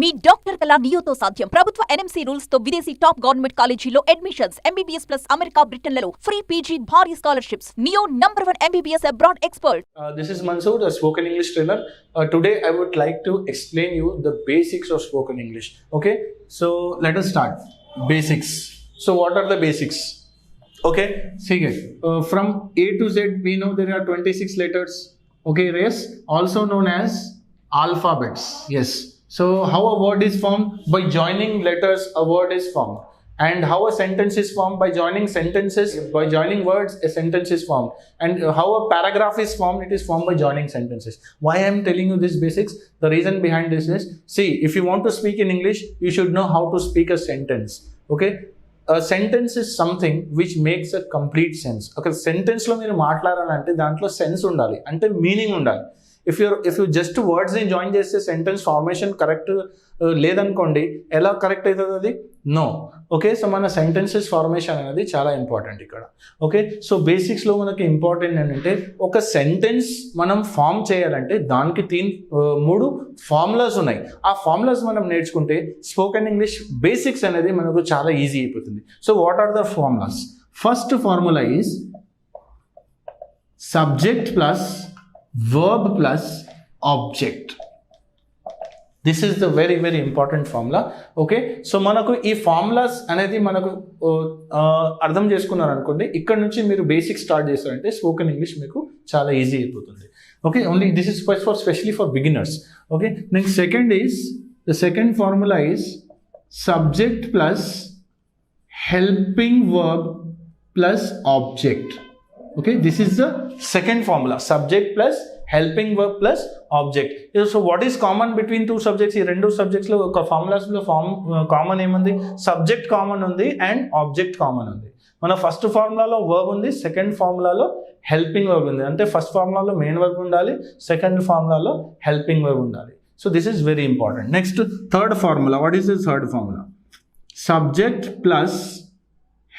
మీ doctor కళ నియోతో సాధ్యం. ప్రభుత్వ ఎన్ఎంసీ రూల్స్ తో విదేశీ టాప్ గవర్నమెంట్ కాలేజీల్లో అడ్మిషన్స్, ఎంబీబీఎస్ ప్లస్ అమెరికా బ్రిటన్లలో ఫ్రీ పీజీ భారీ scholarships. Neo #1 MBBS abroad expert. This is Mansoor, a spoken English trainer. Today I would like to explain you the basics of spoken English. Okay, so let us start. Basics. So what are the basics? Okay, see here. From A to Z we know there are 26 letters. Okay, yes, also known as alphabets. Yes. So how a word is formed? By joining letters a word is formed. And how a sentence is formed? By joining sentences, by joining words a sentence is formed. And how a paragraph is formed? It is formed by joining sentences. Why I am telling you this basics? The reason behind this is, see, if you want to speak in English, you should know how to speak a sentence. Okay, a sentence is something which makes a complete sense. Okay, sentence lo మీరు మాట్లాడాలంటే దాంట్లో sense ఉండాలి, అంటే meaning ఉండాలి. If you just వర్డ్స్ని join చేస్తే sentence formation correct లేదనుకోండి, ఎలా correct అవుతుంది అది? నో. ఓకే, సో మన సెంటెన్సెస్ ఫార్మేషన్ అనేది చాలా ఇంపార్టెంట్ ఇక్కడ. ఓకే, సో బేసిక్స్లో మనకి ఇంపార్టెంట్ ఏంటంటే, ఒక సెంటెన్స్ మనం ఫామ్ చేయాలంటే దానికి 3 ఫార్ములాస్ ఉన్నాయి. ఆ ఫార్ములాస్ మనం నేర్చుకుంటే స్పోకెన్ ఇంగ్లీష్ బేసిక్స్ అనేది మనకు చాలా ఈజీ అయిపోతుంది. So what are the formulas? First formula is subject plus verb plus object. This is the very very important formula. Okay, so మనకు ఈ ఫార్ములాస్ అనేది మనకు అర్థం చేసుకున్నారు అనుకోండి, ఇక్కడ నుంచి మీరు బేసిక్ స్టార్ట్ చేస్తారంటే స్పోకెన్ ఇంగ్లీష్ మీకు చాలా ఈజీ అయిపోతుంది. Okay, only this is for specially for beginners. Okay, next the second formula is subject plus helping verb plus object. Okay, this is the second formula, subject plus helping verb plus object. So what is common between two subjects? ఈ రెండు subjects లో ఒక formulas లో common ఏముంది? Subject common ఉంది and object common ఉంది. మన first ఫార్ములాలో verb ఉంది, సెకండ్ ఫార్ములాలో హెల్పింగ్ వర్బ్ ఉంది. అంటే ఫస్ట్ ఫార్ములాలో మెయిన్ వర్బ్ ఉండాలి, సెకండ్ ఫార్ములాలో హెల్పింగ్ వర్బ్ ఉండాలి. So this is very important. Next third formula. What is the third formula? Subject plus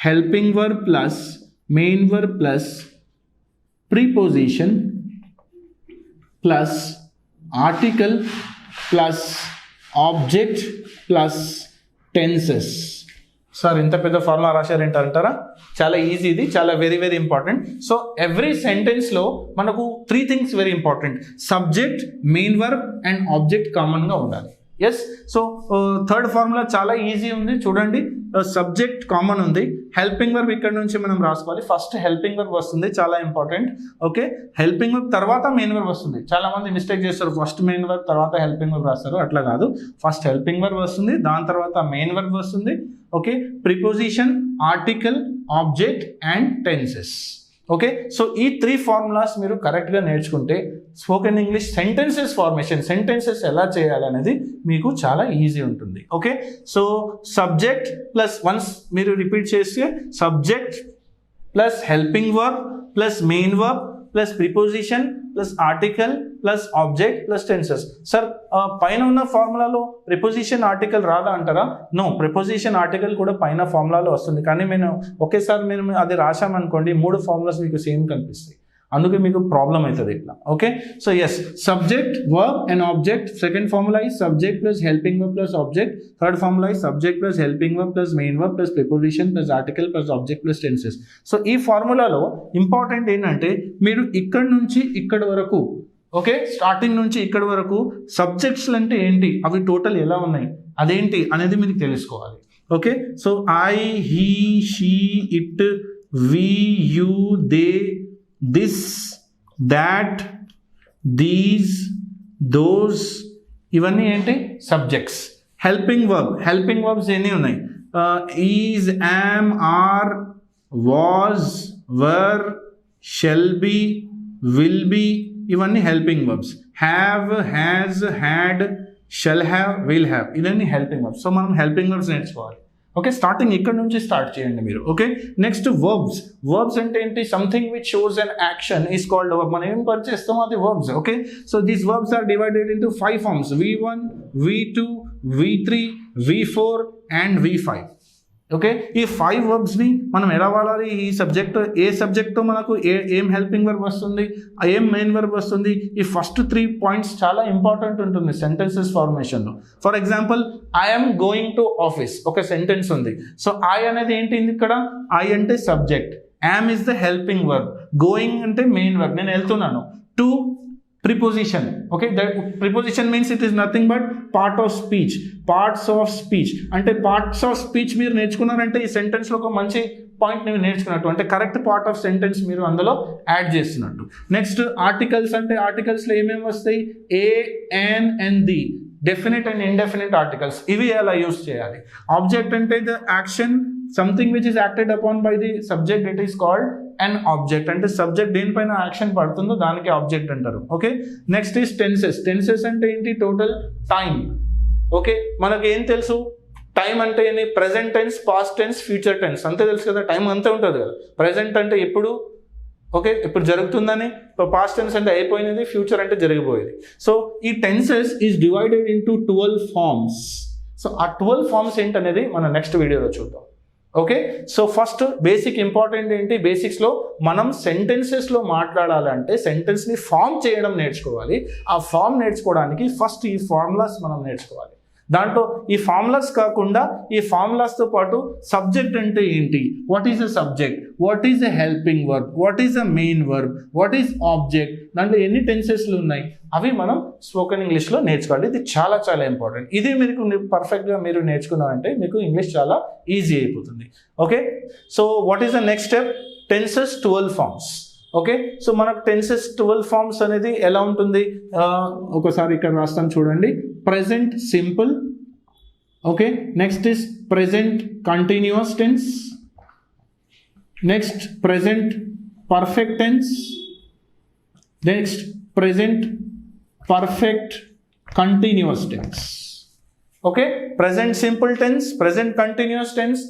helping verb plus main verb plus preposition plus article plus object plus tenses. Sir ఇంత పెద్ద formula రాశారంటారా? చాలా easy, ఇది చాలా very very important. So every సెంటెన్స్లో మనకు 3 things very important. Subject, main verb and object కామన్గా ఉండాలి. Yes, so third formula చాలా easy ఉంది చూడండి. సబ్జెక్ట్ కామన్ ఉంది, హెల్పింగ్ వర్బ్ ఇక్కడ నుంచి మనం రాసుకోవాలి. ఫస్ట్ హెల్పింగ్ వర్బ్ వస్తుంది, చాలా ఇంపార్టెంట్. ఓకే, హెల్పింగ్ వర్బ్ తర్వాత మెయిన్ వర్బ్ వస్తుంది. చాలా మంది మిస్టేక్ చేస్తారు, ఫస్ట్ మెయిన్ వర్బ్ తర్వాత హెల్పింగ్ వర్బ్ రాస్తారు. అట్లా కాదు, ఫస్ట్ హెల్పింగ్ వర్బ్ వస్తుంది, దాని తర్వాత మెయిన్ వర్బ్ వస్తుంది. Okay, preposition, article, object and tenses. Okay, so ఈ 3 ఫార్ములాస్ మీరు కరెక్ట్గా నేర్చుకుంటే spoken English sentences formation, sentences ఎలా చేయాలనేది మీకు చాలా ఈజీ ఉంటుంది. Okay, so subject plus, once మీరు రిపీట్ చేస్తే, subject plus helping verb plus main verb plus preposition plus article plus object plus tenses. Sir పైన ఉన్న ఫార్ములాలో ప్రిపోజిషన్ ఆర్టికల్ రాదా అంటారా? నో, ప్రిపోజిషన్ ఆర్టికల్ కూడా పైన ఫార్ములాలో వస్తుంది, కానీ మేము ఒకేసారి మేము అది రాసామనుకోండి 3 ఫార్ములాస్ మీకు సేమ్ కనిపిస్తాయి, అందుకే మీకు ప్రాబ్లం అవుతుంది ఇట్లా. Okay, so S, subject, verb and object. Second formula is subject plus helping verb plus object. Third formula is subject plus helping verb plus main verb plus preposition plus article plus object plus tenses. So ఈ ఫార్ములాలో important ఏంటంటే, మీరు ఇక్కడ నుంచి ఇక్కడ వరకు, okay, starting నుంచి ఇక్కడ వరకు సబ్జెక్ట్స్ అంటే ఏంటి, అవి టోటల్ ఎలా ఉన్నాయి, అదేంటి అనేది మీకు తెలుసుకోవాలి. Okay, so I, he, she, it, we, you, they, this, that, these, those, ఇవన్నీ ఏంటి? సబ్జెక్ట్స్. హెల్పింగ్ వర్బ్స్ ఎన్ని ఉన్నాయి? Is, am, are, was, were, shall be, will be, ఇవన్నీ helping verbs. Have, has, had, shall have, will have, ఇవన్నీ helping verbs. So మనం helping verbs నేర్చుకోవాలి. Okay, starting ఇక్కడ నుంచి స్టార్ట్ చేయండి మీరు. ఓకే, నెక్స్ట్ వర్బ్స్ అంటే ఏంటి? Something which shows an action is called verb. మనం ఏం పని చేస్తామో అది verbs. Okay, so these verbs are divided into 5 forms: V1, V2, V3, V4 and V5. Okay, ఈ 5 వర్బ్స్ని మనం ఎలా వాడాలి? ఈ సబ్జెక్ట్ ఏ సబ్జెక్ట్తో మనకు ఏం హెల్పింగ్ వర్బ్ వస్తుంది, ఏం మెయిన్ వర్బ్ వస్తుంది, ఈ ఫస్ట్ 3 పాయింట్స్ చాలా ఇంపార్టెంట్ ఉంటుంది సెంటెన్సెస్ ఫార్మేషన్లో. For example, I'm going to office ఒక సెంటెన్స్ ఉంది. సో ఐ అనేది ఏంటి ఇక్కడ? ఐ అంటే subject, am is the helping verb, going అంటే మెయిన్ వర్బ్, నేను వెళ్తున్నాను. To preposition. Okay, that preposition means it is nothing but part of speech, parts of speech. అంటే పార్ట్స్ ఆఫ్ స్పీచ్ మీరు నేర్చుకున్నారంటే ఈ సెంటెన్స్లో ఒక మంచి పాయింట్ మీరు నేర్చుకున్నట్టు, అంటే కరెక్ట్ పార్ట్ ఆఫ్ సెంటెన్స్ మీరు అందులో యాడ్ చేస్తున్నట్టు. నెక్స్ట్ ఆర్టికల్స్, అంటే ఆర్టికల్స్లో ఏమేమి వస్తాయి? A, an and the, definite and indefinite articles, ఇవి ఎలా యూస్ చేయాలి. ఆబ్జెక్ట్ అంటే the action, something which is acted upon by the subject, it is called and object. అంటే సబ్జెక్ట్ దేనిపైన యాక్షన్ పడుతుందో దానికి ఆబ్జెక్ట్ అంటారు. Okay, next is tenses. Tenses అంటే ఏంటి? Total time. ఓకే, మనకి ఏం తెలుసు టైం అంటే ఏంటి? Present tense, past tense, future tense, అంతే తెలుసు కదా. టైం అంతే ఉంటుంది కదా. ప్రెసెంట్ అంటే ఎప్పుడు, ఓకే, ఇప్పుడు జరుగుతుందని. పాస్ట్ టెన్స్ అంటే అయిపోయినది, ఫ్యూచర్ అంటే జరిగిపోయేది. సో ఈ tenses is divided into 12 forms. So ఆ 12 ఫార్మ్స్ ఏంటనేది మనం నెక్స్ట్ వీడియోలో చూద్దాం. Okay, so first basic important ఏంటి? బేసిక్స్లో మనం సెంటెన్సెస్లో మాట్లాడాలంటే సెంటెన్స్ని ఫామ్ చేయడం నేర్చుకోవాలి. ఆ ఫామ్ నేర్చుకోవడానికి ఫస్ట్ ఈ ఫార్ములాస్ మనం నేర్చుకోవాలి. దాంట్లో ఈ ఫార్ములాస్ కాకుండా ఈ ఫార్ములాస్తో పాటు సబ్జెక్ట్ అంటే ఏంటి, what is a subject, what is a helping verb, what is a main verb, what is object, దాంట్లో ఎన్ని టెన్సెస్లు ఉన్నాయి, అవి మనం స్పోకెన్ ఇంగ్లీష్లో నేర్చుకోవాలి. ఇది చాలా చాలా ఇంపార్టెంట్. ఇది మీకు పర్ఫెక్ట్గా మీరు నేర్చుకున్నారంటే మీకు ఇంగ్లీష్ చాలా ఈజీ అయిపోతుంది. Okay, so what is the next step? Tenses 12 forms. Okay, so మనకు టెన్సెస్ 12 ఫార్మ్స్ అనేది ఎలా ఉంటుంది? ఒకసారి ఇక్కడ రాస్తాను చూడండి. Present simple. Okay, next is present continuous tense. Next present perfect tense. Next present perfect continuous tense. Okay, present simple tense, present continuous tense,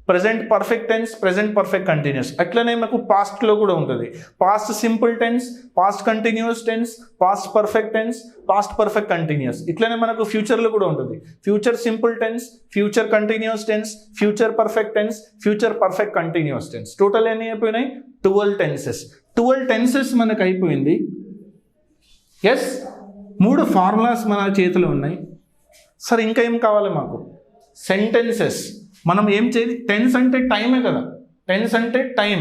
present perfect tense, present perfect continuous. అట్లనే మనకు పాస్ట్లో కూడా ఉంటుంది. Past simple tense, past continuous tense, past perfect tense, past perfect continuous. ఇట్లనే మనకు ఫ్యూచర్లో కూడా ఉంటుంది. Future simple tense, future continuous tense, future perfect tense, future perfect continuous tense. Total ఎన్ని అయిపోయినాయి? 12 టెన్సెస్. 12 టెన్సెస్ మనకు అయిపోయింది. ఎస్, 3 ఫార్ములాస్ మన చేతిలో ఉన్నాయి. సరే, ఇంకా ఏం కావాలి మాకు? సెంటెన్సెస్. మనం ఏం చేయాలి? టెన్స్ అంటే టైమే కదా. టెన్స్ అంటే టైం.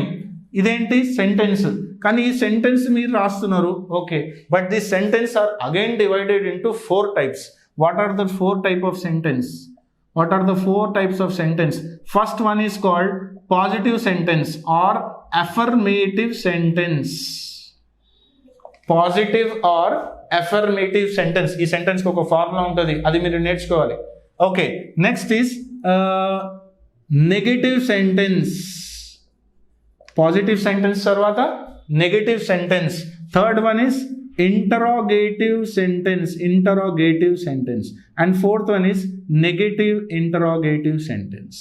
ఇదేంటి? సెంటెన్స్. కానీ ఈ సెంటెన్స్ మీరు రాస్తున్నారు. Okay, but this sentence are again divided into 4 types. What are the 4 type of sentence? What are the 4 types of sentence? First one is called positive sentence or affirmative sentence. Positive or affirmative sentence. ఈ sentence కి ఒక formula ఉంటుంది, అది మీరు నేర్చుకోవాలి. Okay, next is negative sentence. Positive sentence తర్వాత negative sentence. Third one is interrogative sentence, interrogative sentence, and fourth one is negative interrogative sentence.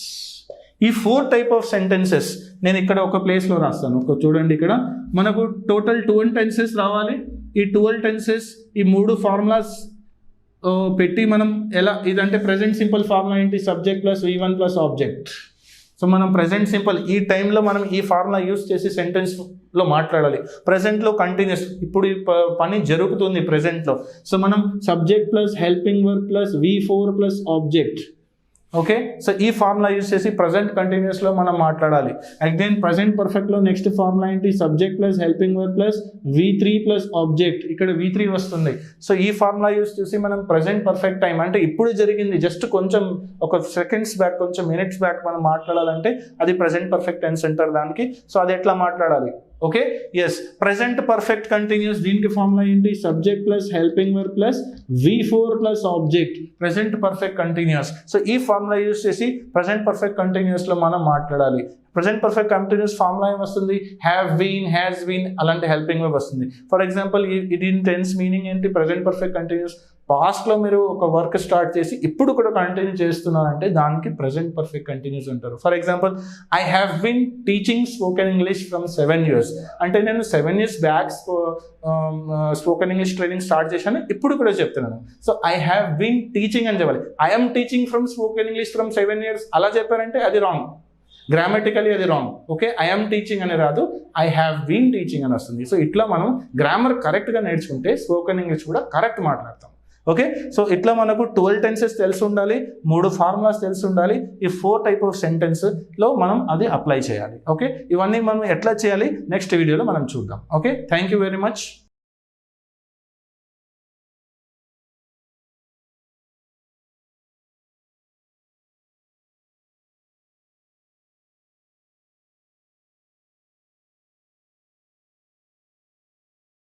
ఈ 4 type of sentences నేను ఇక్కడ ఒక ప్లేస్లో రాస్తాను. ఒక చూడండి, ఇక్కడ మనకు టోటల్ 12 టెన్సెస్ రావాలి. ఈ 12 టెన్సెస్ ఈ 3 ఫార్ములాస్ పెట్టి మనం ఎలా, ఇదంటే ప్రెజెంట్ సింపుల్ ఫార్ములా ఏంటి? Subject plus V1 plus object. So మనం ప్రెజెంట్ సింపుల్ ఈ టైంలో మనం ఈ ఫార్ములా యూస్ చేసి సెంటెన్స్లో మాట్లాడాలి. ప్రెజెంట్లో కంటిన్యూస్, ఇప్పుడు ఈ పని జరుగుతుంది ప్రెజెంట్లో. సో మనం subject plus helping verb plus V4 plus object. Okay, so ఈ ఫార్ములా యూస్ చేసి ప్రజెంట్ కంటిన్యూస్లో మనం మాట్లాడాలి. అగైన్ ప్రజెంట్ పర్ఫెక్ట్లో నెక్స్ట్ ఫార్ములా ఏంటి? Subject plus helping verb plus V3 plus object. ఇక్కడ V3 వస్తుంది. సో ఈ ఫార్ములా యూస్ చేసి మనం ప్రజెంట్ పర్ఫెక్ట్ టైం, అంటే ఇప్పుడు జరిగింది, జస్ట్ కొంచెం ఒక సెకండ్స్ బ్యాక్, కొంచెం మినిట్స్ బ్యాక్ మనం మాట్లాడాలంటే అది ప్రజెంట్ పర్ఫెక్ట్ టెన్స్ అంటారు దానికి. సో అది ఎట్లా మాట్లాడాలి? Okay, yes, present perfect continuous, దీనికి ఫార్ములా ఏంటి? Subject plus helping verb plus V4 plus object, present perfect continuous. So ఈ ఫార్ములా యూస్ చేసి ప్రెజెంట్ పర్ఫెక్ట్ కంటిన్యూస్లో మనం మాట్లాడాలి. ప్రెజెంట్ పర్ఫెక్ట్ కంటిన్యూస్ ఫార్ములా ఏం వస్తుంది? హ్యావ్ బీన్, హ్యాస్ బీన్, అలాంటి హెల్పింగ్ వర్బ్ వస్తుంది. ఫర్ ఎగ్జాంపుల్ దీని టెన్స్ మీనింగ్ ఏంటి? ప్రెజెంట్ పర్ఫెక్ట్ కంటిన్యూస్ పాస్ట్లో మీరు ఒక వర్క్ స్టార్ట్ చేసి ఇప్పుడు కూడా కంటిన్యూ చేస్తున్నారంటే దానికి ప్రజెంట్ పర్ఫెక్ట్ కంటిన్యూస్ అంటారు. For example, I have been teaching spoken English from 7 years. అంటే నేను 7 years back spoken English training start చేశాను, ఇప్పుడు కూడా చెప్తున్నాను. So I have been teaching అని చెప్పాలి. I'm teaching from spoken English from 7 years అలా చెప్పారంటే అది రాంగ్, గ్రామటికలీ అది రాంగ్. ఓకే, ఐఎమ్ టీచింగ్ అని రాదు, ఐ హ్యావ్ బీన్ టీచింగ్ అని వస్తుంది. సో ఇట్లా మనం గ్రామర్ కరెక్ట్గా నేర్చుకుంటే స్పోకెన్ ఇంగ్లీష్ కూడా కరెక్ట్ మాట్లాడతాం. ఓకే, సో ఇట్లా మనకు 12 tenses తెలిసి ఉండాలి, 3 ఫార్ములాస్ తెలిసి ఉండాలి. ఈ 4 type of sentenceలో మనం అది అప్లై చేయాలి. ఓకే, ఇవన్నీ మనం ఎట్లా చేయాలి నెక్స్ట్ వీడియోలో మనం చూద్దాం. Okay, thank you very much.